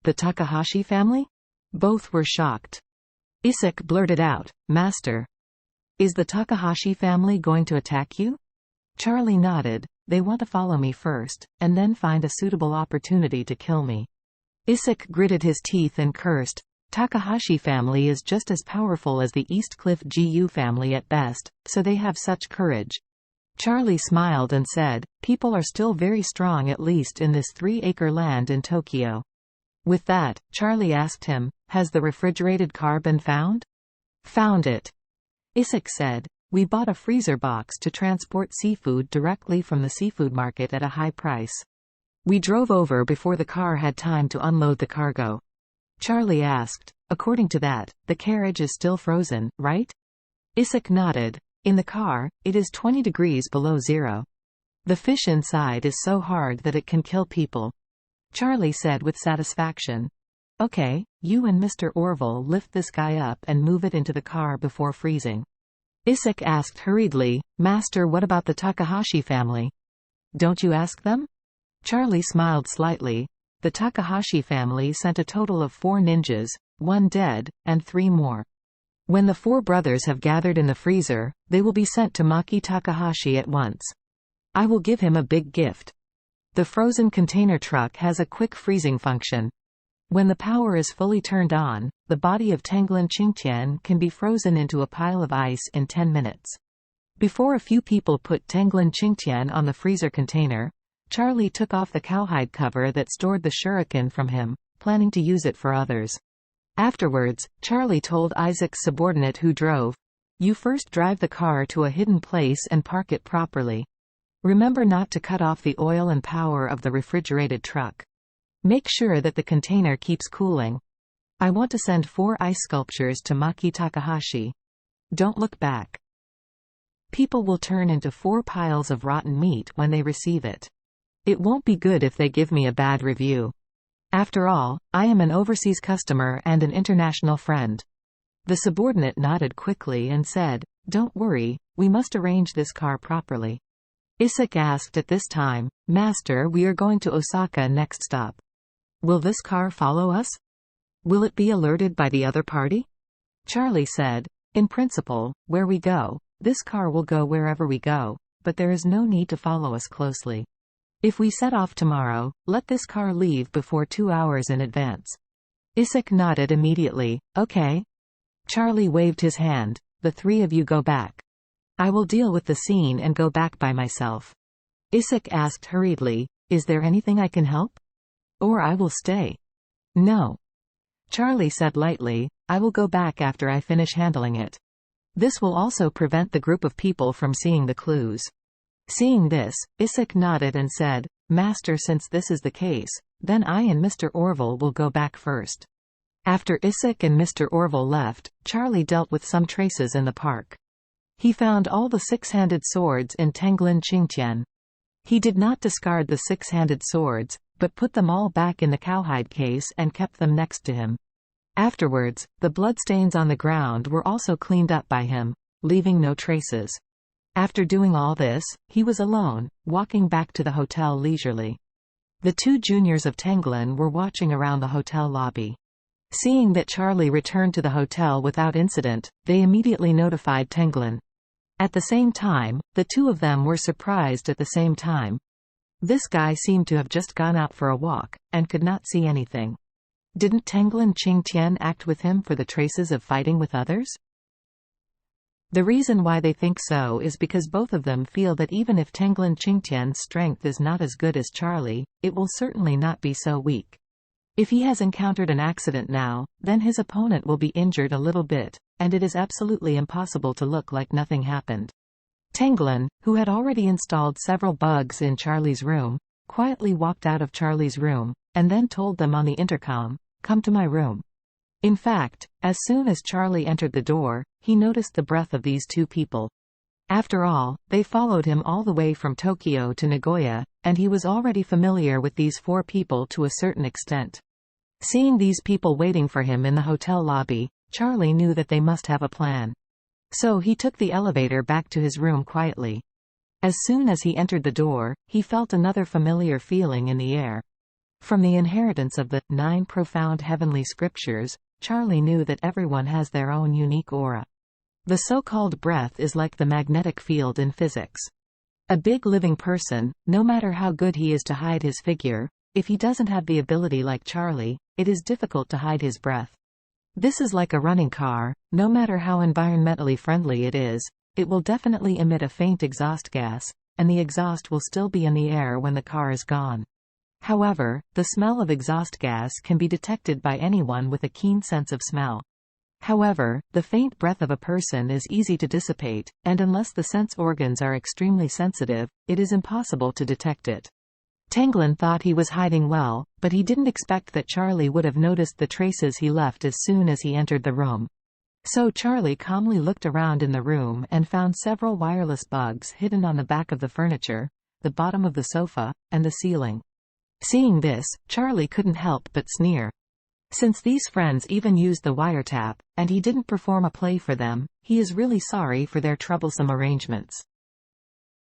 The Takahashi family? Both were shocked. Isik blurted out, "Master, is the Takahashi family going to attack you?" Charlie nodded. "They want to follow me first, and then find a suitable opportunity to kill me." Isik gritted his teeth and cursed. Takahashi family is just as powerful as the East Cliff GU family at best, so they have such courage. Charlie smiled and said, "People are still very strong, at least in this 3-acre land in Tokyo." With that, Charlie asked him, "Has the refrigerated car been found?" "Found it," Isik said. "We bought a freezer box to transport seafood directly from the seafood market at a high price. We drove over before the car had time to unload the cargo." Charlie asked, "According to that, the carriage is still frozen, right?" Isik nodded. "In the car, it is 20 degrees below zero. The fish inside is so hard that it can kill people," Charlie said with satisfaction. "Okay, you and Mr. Orville lift this guy up and move it into the car before freezing." Isik asked hurriedly, "Master, what about the Takahashi family? Don't you ask them?" Charlie smiled slightly. "The Takahashi family sent a total of 4 ninjas, 1 dead, and 3 more. When the 4 brothers have gathered in the freezer, they will be sent to Maki Takahashi at once. I will give him a big gift. The frozen container truck has a quick freezing function. When the power is fully turned on, the body of Tenglin Qingtian can be frozen into a pile of ice in 10 minutes. Before a few people put Tenglin Qingtian on the freezer container, Charlie took off the cowhide cover that stored the shuriken from him, planning to use it for others. Afterwards, Charlie told Isaac's subordinate who drove, "You first drive the car to a hidden place and park it properly. Remember not to cut off the oil and power of the refrigerated truck. Make sure that the container keeps cooling. I want to send 4 ice sculptures to Maki Takahashi. Don't look back. People will turn into 4 piles of rotten meat when they receive it. It won't be good if they give me a bad review. After all, I am an overseas customer and an international friend." The subordinate nodded quickly and said, "Don't worry, we must arrange this car properly." Isik asked at this time, "Master, we are going to Osaka next stop. Will this car follow us? Will it be alerted by the other party?" Charlie said, "In principle, where we go, this car will go wherever we go, but there is no need to follow us closely. If we set off tomorrow, let this car leave before 2 hours in advance." Isik nodded immediately. "Okay." Charlie waved his hand. "The 3 of you go back. I will deal with the scene and go back by myself." Isik asked hurriedly, "Is there anything I can help? Or I will stay." "No." Charlie said lightly, "I will go back after I finish handling it. This will also prevent the group of people from seeing the clues." Seeing this, Isik nodded and said, "Master, since this is the case, then I and Mr. Orville will go back first." After Isik and Mr. Orville left, Charlie dealt with some traces in the park. He found all the 6-handed swords in Tenglin Qingtian. He did not discard the 6-handed swords, but put them all back in the cowhide case and kept them next to him. Afterwards, the bloodstains on the ground were also cleaned up by him, leaving no traces. After doing all this, he was alone, walking back to the hotel leisurely. The 2 juniors of Tenglin were watching around the hotel lobby. Seeing that Charlie returned to the hotel without incident, they immediately notified Tenglin. At the same time, the 2 of them were surprised at the same time. This guy seemed to have just gone out for a walk, and could not see anything. Didn't Tenglin Qingtian act with him for the traces of fighting with others? The reason why they think so is because both of them feel that even if Tenglin Qingtian's strength is not as good as Charlie, it will certainly not be so weak. If he has encountered an accident now, then his opponent will be injured a little bit, and it is absolutely impossible to look like nothing happened. Tenglin, who had already installed several bugs in Charlie's room, quietly walked out of Charlie's room, and then told them on the intercom, "Come to my room." In fact, as soon as Charlie entered the door, he noticed the breath of these 2 people. After all, they followed him all the way from Tokyo to Nagoya, and he was already familiar with these 4 people to a certain extent. Seeing these people waiting for him in the hotel lobby, Charlie knew that they must have a plan. So he took the elevator back to his room quietly. As soon as he entered the door, he felt another familiar feeling in the air. From the inheritance of the 9 profound heavenly scriptures, Charlie knew that everyone has their own unique aura. The so-called breath is like the magnetic field in physics. A big living person, no matter how good he is to hide his figure, if he doesn't have the ability like Charlie, it is difficult to hide his breath. This is like a running car, no matter how environmentally friendly it is, it will definitely emit a faint exhaust gas, and the exhaust will still be in the air when the car is gone. However, the smell of exhaust gas can be detected by anyone with a keen sense of smell. However, the faint breath of a person is easy to dissipate, and unless the sense organs are extremely sensitive, it is impossible to detect it. Tanglin thought he was hiding well, but he didn't expect that Charlie would have noticed the traces he left as soon as he entered the room. So Charlie calmly looked around in the room and found several wireless bugs hidden on the back of the furniture, the bottom of the sofa, and the ceiling. Seeing this, Charlie couldn't help but sneer. Since these friends even used the wiretap, and he didn't perform a play for them, he is really sorry for their troublesome arrangements.